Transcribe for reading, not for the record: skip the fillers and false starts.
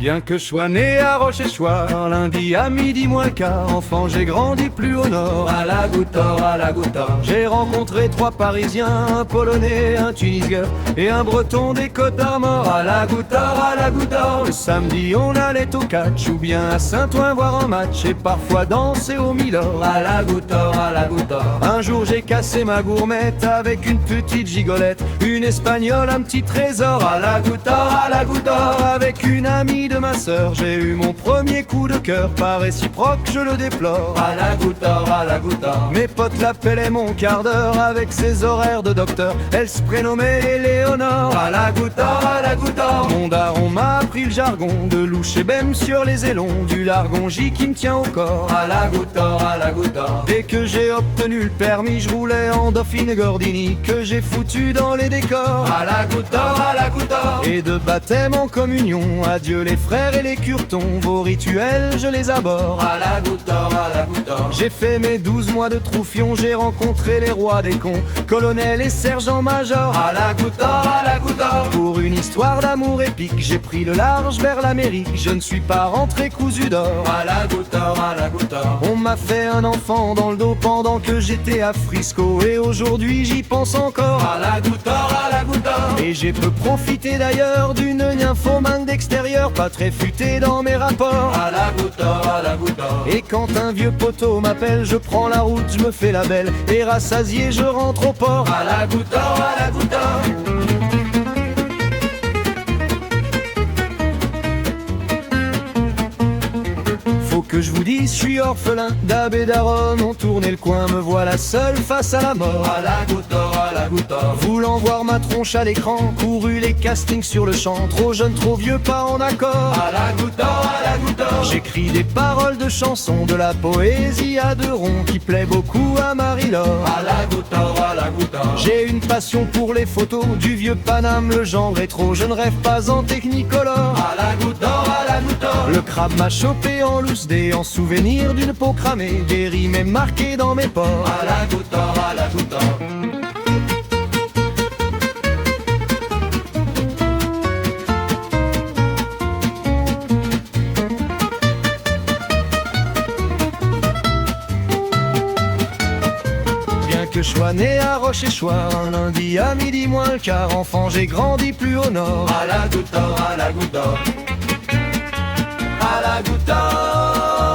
Bien que je sois né à Rochechouart, lundi à midi moins le quart, enfant j'ai grandi plus au nord, à la Goutte-d'Or, à la Goutte-d'Or. J'ai rencontré 3 Parisiens, un Polonais, un Tunisien et un Breton des Côtes-d'Armor, à la Goutte-d'Or, à la Goutte-d'Or. Le samedi on allait au catch ou bien à Saint-Ouen voir un match et parfois danser au Milord, à la Goutte-d'Or, à la Goutte-d'Or. Un jour j'ai cassé ma gourmette avec une petite gigolette, une espagnole, un petit trésor, à la Goutte-d'Or, à la Goutte-d'Or. Avec une amie de ma sœur, j'ai eu mon premier coup de cœur, pas réciproque, je le déplore, à la Goutte-d'Or, à la Goutte-d'Or. Mes potes l'appelaient mon quart d'heure avec ses horaires de docteur, elle se prénommait Éléonore, à la Goutte-d'Or, à la Goutte-d'Or. Mon daron m'a appris le jargon de louche et bème sur les élons, du largon J qui me tient au corps, à la Goutte-d'Or, à la Goutte-d'Or. Dès que j'ai obtenu le permis, je roulais en Dauphine Gordini, que j'ai foutu dans les décors, à la Goutte-d'Or, à la Goutte-d'Or. Et de baptême en communion, adieu les frères et les curtons, vos rituels je les aborde, à la Goutte-d'Or, à la Goutte-d'Or. J'ai fait mes 12 mois de troufion, j'ai rencontré les rois des cons, colonels et sergents-majors, à la Goutte-d'Or, à la Goutte-d'Or. Pour une histoire d'amour épique, j'ai pris le large vers l'Amérique, je ne suis pas rentré cousu d'or, à la Goutte-d'Or, à la Goutte-d'or. On m'a fait un enfant dans le dos pendant que j'étais à Frisco, et aujourd'hui j'y pense encore, à la Goutte-d'Or, à la Goutte-d'or. Et j'ai peu profité d'ailleurs d'une nymphomane d'extérieur, pas très futée dans mes rapports, à la Goutte-d'Or, à la Goutte-d'or. Et quand un vieux poteau m'appelle, je prends la route, je me fais la belle, et rassasié je rentre au port, à la Goutte-d'Or, à la Goutte-d'or. Que je vous dise, je suis orphelin d'Abbé d'Aron, on tournait le coin, me voilà seul face à la mort, à la Goutte-d'Or, à la Goutte-d'Or. Voulant voir ma tronche à l'écran, couru les castings sur le champ, trop jeune, trop vieux, pas en accord, à la Goutte-d'Or, à la Goutte-d'Or. J'écris des paroles de chansons, de la poésie à deux ronds, qui plaît beaucoup à Marie-Laure, à la Goutte-d'Or, à la Goutte-d'Or. J'ai une passion pour les photos, du vieux Paname, le genre rétro, je ne rêve pas en technicolor, à la Goutte-d'Or, à la Goutte-d'Or. Le crabe m'a chopé en loose day, en souvenir d'une peau cramée, des rimes marquées dans mes pores, à la Goutte-d'Or, à la Goutte-d'Or. Bien que je sois né à Rochechouart, un lundi à midi moins le quart, enfant j'ai grandi plus au nord, à la Goutte-d'Or, à la Goutte-d'Or, à la Goutte-d'Or.